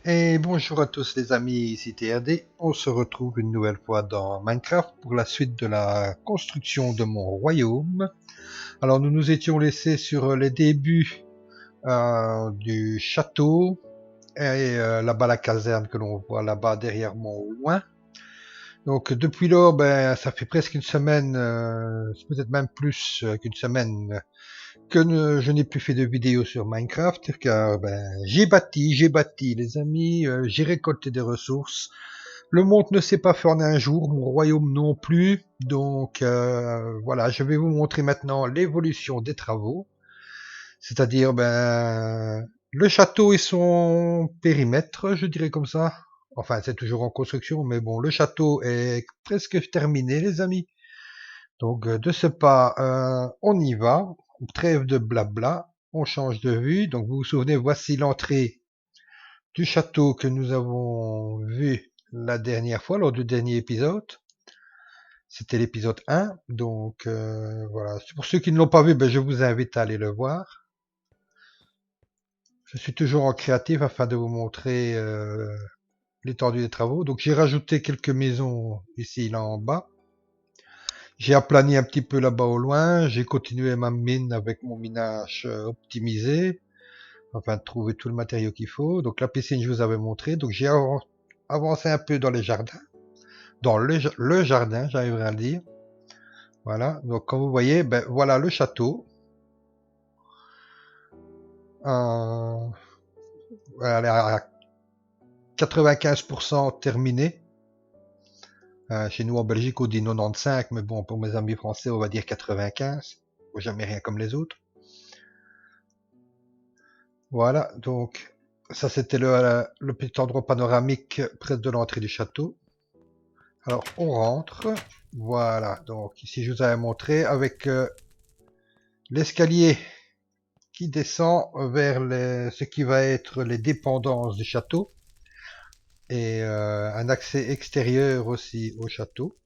Et bonjour à tous les amis, ici TRD. On se retrouve une nouvelle fois dans Minecraft pour la suite de la construction de mon royaume. Alors nous nous étions laissés sur les débuts du château et là-bas la caserne que l'on voit là-bas derrière moi au loin. Donc depuis lors, ça fait presque une semaine, peut-être même plus qu'une semaine je n'ai plus fait de vidéos sur Minecraft car j'ai bâti les amis, j'ai récolté des ressources. Le monde ne s'est pas fait en un jour, mon royaume non plus. Donc voilà, je vais vous montrer maintenant l'évolution des travaux, c'est-à-dire le château et son périmètre, je dirais comme ça. Enfin, c'est toujours en construction, mais bon, le château est presque terminé, les amis. Donc de ce pas, on y va. Trêve de blabla, on change de vue. Donc vous vous souvenez, voici l'entrée du château que nous avons vu la dernière fois, lors du dernier épisode. C'était l'épisode 1. Donc voilà, pour ceux qui ne l'ont pas vu, je vous invite à aller le voir. Je suis toujours en créatif afin de vous montrer l'étendue des travaux. Donc j'ai rajouté quelques maisons ici, là en bas. J'ai aplani un petit peu là-bas au loin, j'ai continué ma mine avec mon minage optimisé, afin de trouver tout le matériau qu'il faut. Donc la piscine, je vous avais montré. Donc j'ai avancé un peu dans les jardins, dans le jardin, j'arriverai à le dire. Voilà, donc comme vous voyez, voilà le château. Elle est à 95% terminé. Chez nous en Belgique, on dit 95, mais bon, pour mes amis français, on va dire 95. Faut jamais rien comme les autres. Voilà, donc ça c'était le petit endroit panoramique près de l'entrée du château. Alors on rentre, voilà, donc ici je vous avais montré avec l'escalier qui descend vers ce qui va être les dépendances du château et un accès extérieur aussi au château.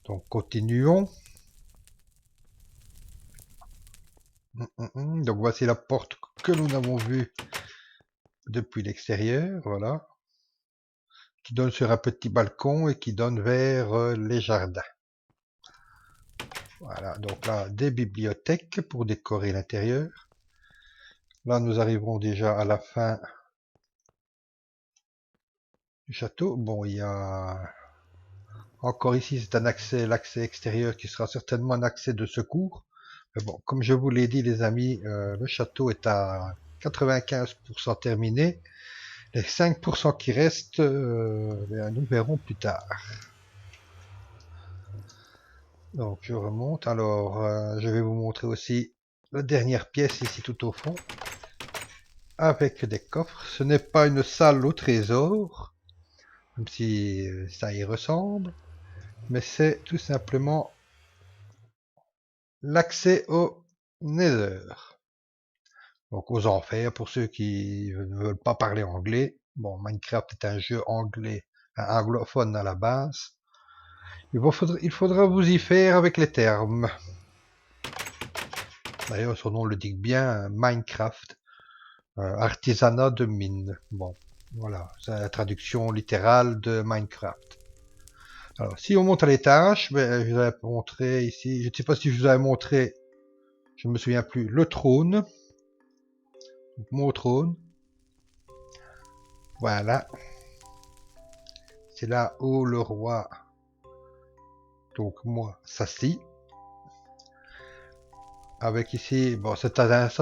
Donc continuons. Donc voici la porte que nous avons vue depuis l'extérieur, voilà, qui donne sur un petit balcon et qui donne vers les jardins. Voilà, donc là, des bibliothèques pour décorer l'intérieur. Là, nous arriverons déjà à la fin du château. Bon, il y a encore ici, c'est un accès, l'accès extérieur qui sera certainement un accès de secours. Mais bon, comme je vous l'ai dit, les amis, le château est à 95% terminé. Les 5% qui restent, nous verrons plus tard. Donc, je remonte. Alors, je vais vous montrer aussi la dernière pièce ici tout au fond, avec des coffres. Ce n'est pas une salle au trésor, même si ça y ressemble, mais c'est tout simplement l'accès au Nether. Donc aux enfers, pour ceux qui ne veulent pas parler anglais. Bon, Minecraft est un jeu anglais, anglophone à la base. Il faudra vous y faire avec les termes. D'ailleurs, son nom le dit bien, Minecraft, artisanat de mine. Bon, voilà, c'est la traduction littérale de Minecraft. Alors, si on monte à l'étage, je vous avais montré ici, je ne sais pas si je vous avais montré, je ne me souviens plus, le trône. Donc, mon trône. Voilà. C'est là où le roi, donc moi, s'assit. Avec ici, bon, ça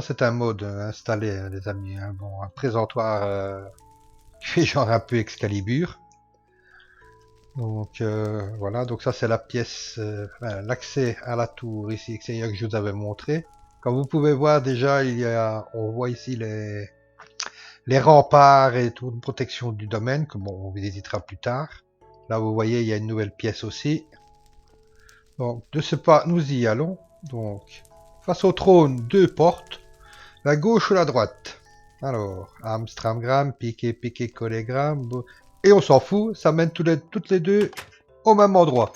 c'est un mode installé, hein, les amis. Hein, bon, un présentoir qui fait genre un peu Excalibur. Donc voilà, donc ça c'est la pièce, l'accès à la tour ici extérieure que je vous avais montré. Comme vous pouvez voir déjà, on voit ici les remparts et toute protection du domaine, que bon, on visitera plus tard. Là vous voyez, il y a une nouvelle pièce aussi. Donc de ce pas, nous y allons. Donc face au trône, deux portes, la gauche ou la droite. Alors, Amstramgram, piqué, collégramme, et on s'en fout, ça mène toutes les deux au même endroit.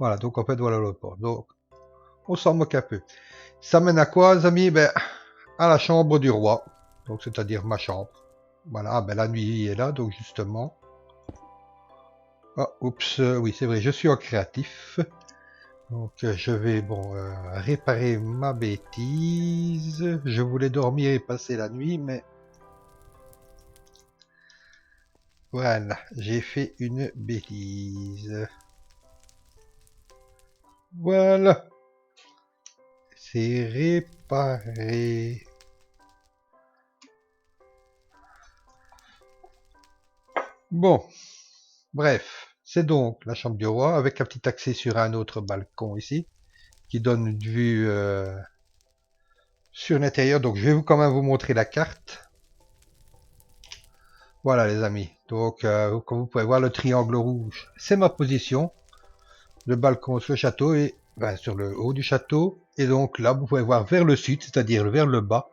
Voilà, donc en fait, voilà le port. Donc, on s'en moque un peu. Ça mène à quoi, les amis? À la chambre du roi. Donc, c'est-à-dire ma chambre. Voilà, ben la nuit est là, donc justement. Ah, oups, oui, c'est vrai, je suis en créatif. Donc je vais, bon, réparer ma bêtise. Je voulais dormir et passer la nuit, mais... Voilà, j'ai fait une bêtise. Voilà, c'est réparé. Bon, bref, c'est donc la chambre du roi avec un petit accès sur un autre balcon ici qui donne une vue sur l'intérieur. Donc je vais quand même vous montrer la carte. Voilà les amis. Donc comme vous pouvez voir le triangle rouge, c'est ma position. Le balcon sur le château et ben, sur le haut du château. Et donc là vous pouvez voir vers le sud, c'est-à-dire vers le bas,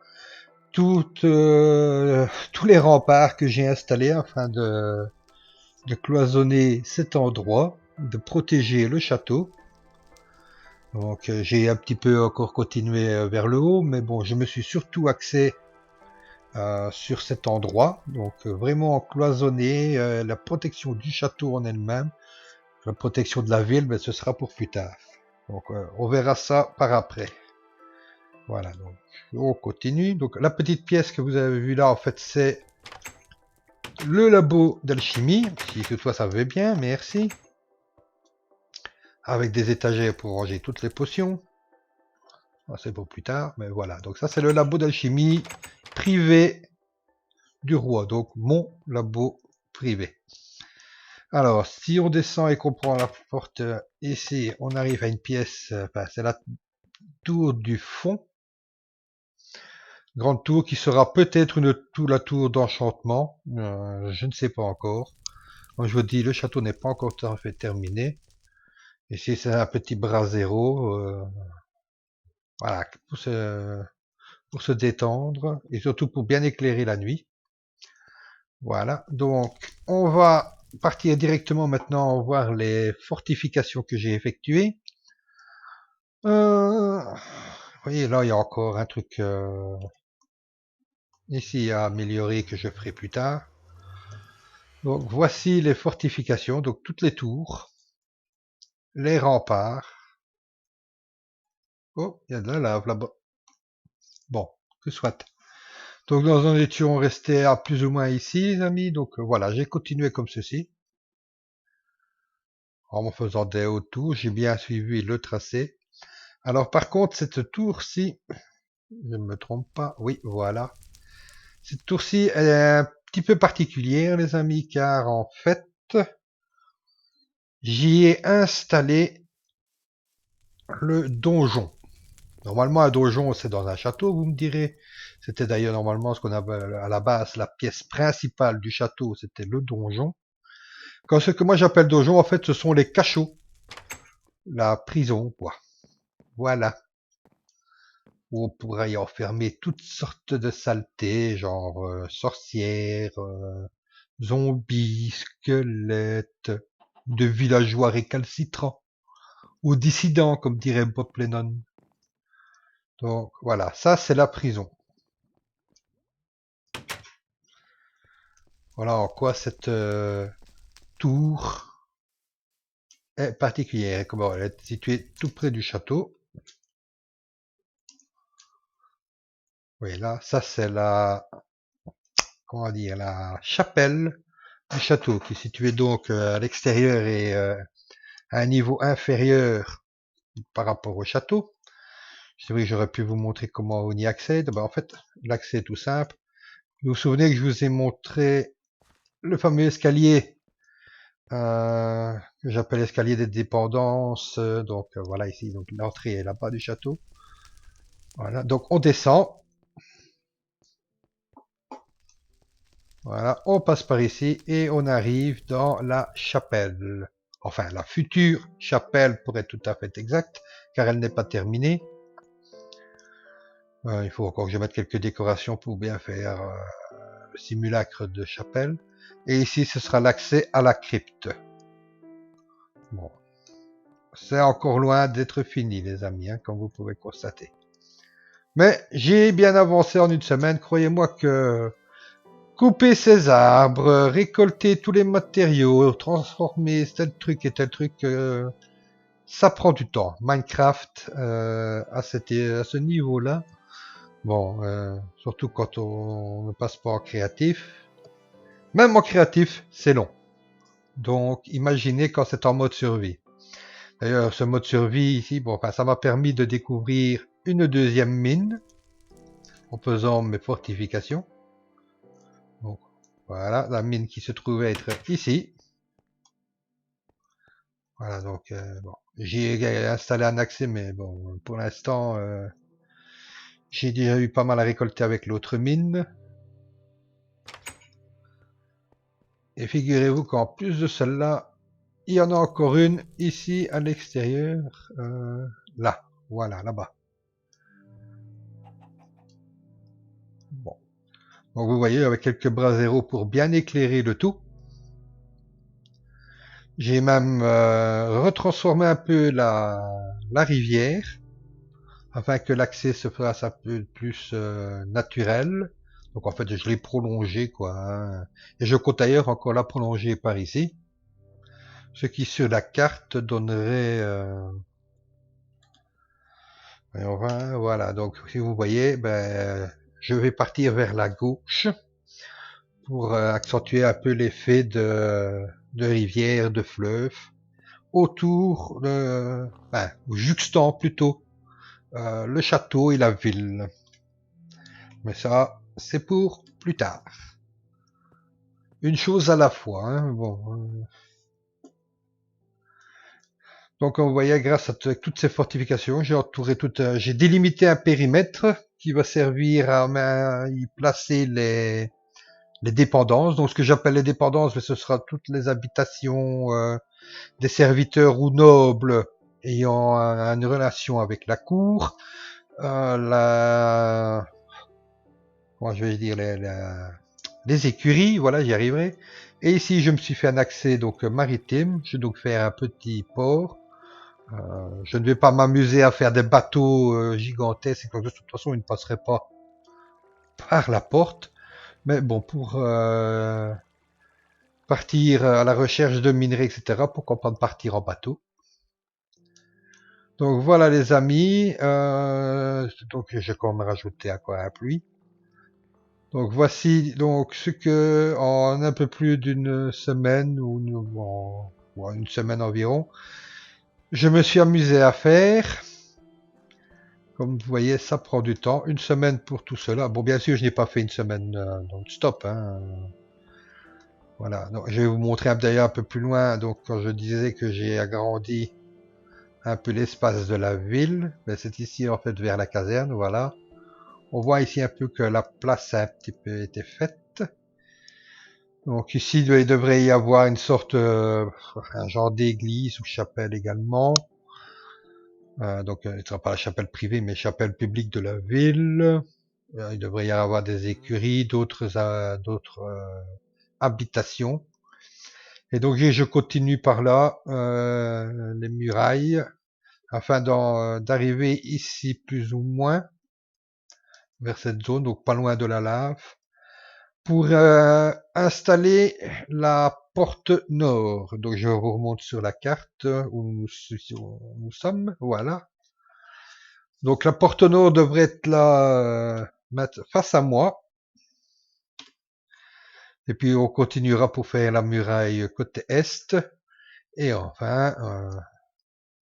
tous les remparts que j'ai installés afin de cloisonner cet endroit, de protéger le château. Donc j'ai un petit peu encore continué vers le haut, mais bon, je me suis surtout axé sur cet endroit. Donc vraiment cloisonner la protection du château en elle-même, la protection de la ville, mais ce sera pour plus tard. Donc on verra ça par après. Voilà, donc on continue. Donc la petite pièce que vous avez vue là, en fait, c'est le labo d'alchimie. Si toutefois ça va bien, merci. Avec des étagères pour ranger toutes les potions. C'est pour plus tard, mais voilà. Donc ça, c'est le labo d'alchimie privé du roi. Donc mon labo privé. Alors, si on descend et qu'on prend la porte ici, on arrive à une pièce, enfin, c'est la tour du fond. Grande tour qui sera peut-être la tour d'enchantement. Je ne sais pas encore. Comme je vous dis, le château n'est pas encore tout à fait terminé. Ici, c'est un petit brasero. Voilà, pour se détendre et surtout pour bien éclairer la nuit. Voilà, donc on va partir directement maintenant voir les fortifications que j'ai effectuées. Vous voyez, là, il y a encore un truc ici à améliorer que je ferai plus tard. Donc voici les fortifications, donc toutes les tours, les remparts. Oh, il y a de la lave là-bas. Bon, que soit. Donc nous en étions restés à plus ou moins ici, les amis. Donc voilà, j'ai continué comme ceci. En me faisant des hauts tours, j'ai bien suivi le tracé. Alors par contre, cette tour-ci, je ne me trompe pas, oui, voilà. Cette tour-ci, elle est un petit peu particulière, les amis, car en fait, j'y ai installé le donjon. Normalement, un donjon, c'est dans un château, vous me direz. C'était d'ailleurs normalement ce qu'on appelle à la base la pièce principale du château, c'était le donjon. Quand ce que moi j'appelle donjon, en fait, ce sont les cachots. La prison, quoi. Voilà. Où on pourrait y enfermer toutes sortes de saletés, genre sorcières, zombies, squelettes, de villageois récalcitrants, ou dissidents, comme dirait Bob Lennon. Donc voilà, ça c'est la prison. Voilà en quoi cette tour est particulière. Comment elle est située tout près du château. Oui, là, ça c'est la, comment dire, la chapelle du château, qui est située donc à l'extérieur et à un niveau inférieur par rapport au château. C'est vrai que j'aurais pu vous montrer comment on y accède. Ben, en fait, l'accès est tout simple. Vous vous souvenez que je vous ai montré le fameux escalier que j'appelle escalier des dépendances. Donc voilà ici, donc l'entrée est là-bas du château. Voilà, donc on descend. Voilà, on passe par ici et on arrive dans la chapelle. Enfin, la future chapelle pour être tout à fait exact, car elle n'est pas terminée. Il faut encore que je mette quelques décorations pour bien faire le simulacre de chapelle. Et ici, ce sera l'accès à la crypte. Bon, c'est encore loin d'être fini, les amis, hein, comme vous pouvez constater. Mais j'ai bien avancé en une semaine. Croyez-moi que couper ces arbres, récolter tous les matériaux, transformer tel truc et tel truc, ça prend du temps. Minecraft, à ce niveau-là, bon, surtout quand on ne passe pas en créatif, même en créatif, c'est long. Donc, imaginez quand c'est en mode survie. D'ailleurs, ce mode survie ici, bon, enfin, ça m'a permis de découvrir une deuxième mine en faisant mes fortifications. Donc, voilà, la mine qui se trouvait être ici. Voilà, donc, bon, j'y ai installé un accès, mais bon, pour l'instant, j'ai déjà eu pas mal à récolter avec l'autre mine. Et figurez-vous qu'en plus de celle-là, il y en a encore une ici à l'extérieur. Là, voilà, là-bas. Bon. Donc vous voyez, avec quelques brasero pour bien éclairer le tout. J'ai même retransformé un peu la rivière, afin que l'accès se fasse un peu plus naturel. Donc en fait, je l'ai prolongé, quoi. Hein. Et je compte d'ailleurs encore la prolonger par ici. Ce qui sur la carte donnerait... voilà, donc si vous voyez, ben, je vais partir vers la gauche pour accentuer un peu l'effet de rivière, de fleuve, autour, juxtant plutôt, le château et la ville. Mais ça, c'est pour plus tard. Une chose à la fois. Hein, bon. Donc, vous voyez, grâce à toutes ces fortifications, j'ai entouré j'ai délimité un périmètre qui va servir à y placer les dépendances. Donc, ce que j'appelle les dépendances, ce sera toutes les habitations des serviteurs ou nobles ayant une relation avec la cour, comment je vais dire, les écuries, voilà, j'y arriverai. Et ici, je me suis fait un accès donc maritime. Je vais donc faire un petit port. Je ne vais pas m'amuser à faire des bateaux gigantesques. De toute façon, ils ne passeraient pas par la porte. Mais bon, pour partir à la recherche de minerais, etc., pourquoi pas partir en bateau. Donc voilà les amis. Donc j'ai quand même rajouté à quoi un pluie. Donc voici donc ce que en un peu plus d'une semaine ou une semaine environ, je me suis amusé à faire. Comme vous voyez, ça prend du temps. Une semaine pour tout cela. Bon, bien sûr, je n'ai pas fait une semaine non-stop. Hein. Voilà. Donc, je vais vous montrer d'ailleurs un peu plus loin. Donc, quand je disais que j'ai agrandi un peu l'espace de la ville, ben, c'est ici en fait vers la caserne. Voilà. On voit ici un peu que la place a un petit peu été faite. Donc ici, il devrait y avoir une sorte, un genre d'église ou chapelle également. Donc, ce ne sera pas la chapelle privée, mais chapelle publique de la ville. Il devrait y avoir des écuries, d'autres habitations. Et donc, je continue par là, les murailles, afin d'arriver ici plus ou moins, vers cette zone, donc pas loin de la lave, pour installer la porte nord. Donc, je vous remonte sur la carte où nous sommes. Voilà. Donc la porte nord devrait être là, face à moi. Et puis on continuera pour faire la muraille côté est. Et enfin,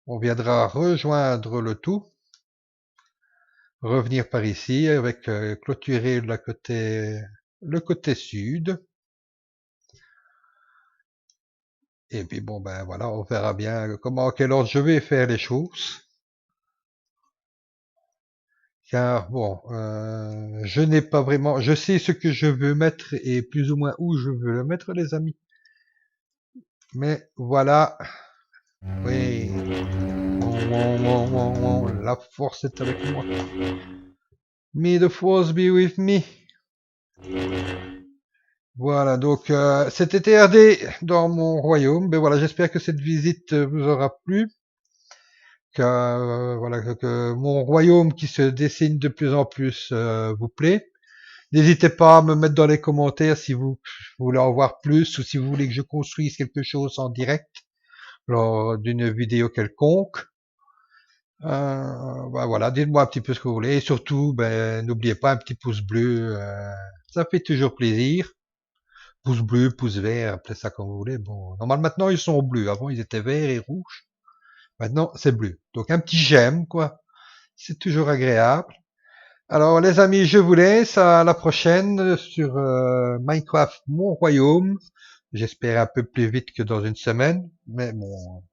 on viendra rejoindre le tout. Revenir par ici avec clôturer le côté sud. Et puis bon ben voilà, on verra bien comment, quel ordre je vais faire les choses. Car bon, je n'ai pas vraiment, je sais ce que je veux mettre et plus ou moins où je veux le mettre, les amis. Mais voilà, oui, la force est avec moi. May the force be with me. Voilà, donc c'était TRD dans mon royaume. Ben voilà, j'espère que cette visite vous aura plu. Voilà, que mon royaume qui se dessine de plus en plus vous plaît. N'hésitez pas à me mettre dans les commentaires si vous voulez en voir plus ou si vous voulez que je construise quelque chose en direct lors d'une vidéo quelconque. Bah voilà, dites-moi un petit peu ce que vous voulez. Et surtout, ben, n'oubliez pas un petit pouce bleu. Ça fait toujours plaisir. Pouce bleu, pouce vert, appelez ça comme vous voulez. Bon, normalement maintenant ils sont bleus. Avant ils étaient verts et rouges. Maintenant c'est bleu. Donc un petit j'aime, quoi. C'est toujours agréable. Alors les amis, je vous laisse à la prochaine sur Minecraft Mon Royaume. J'espère un peu plus vite que dans une semaine, mais bon,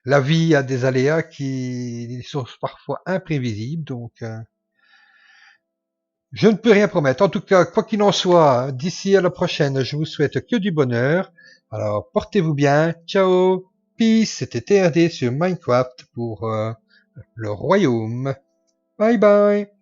la vie a des aléas qui sont parfois imprévisibles, donc je ne peux rien promettre. En tout cas, quoi qu'il en soit, d'ici à la prochaine, je vous souhaite que du bonheur. Alors portez-vous bien, ciao, peace. C'était TRD sur Minecraft pour le Royaume. Bye bye.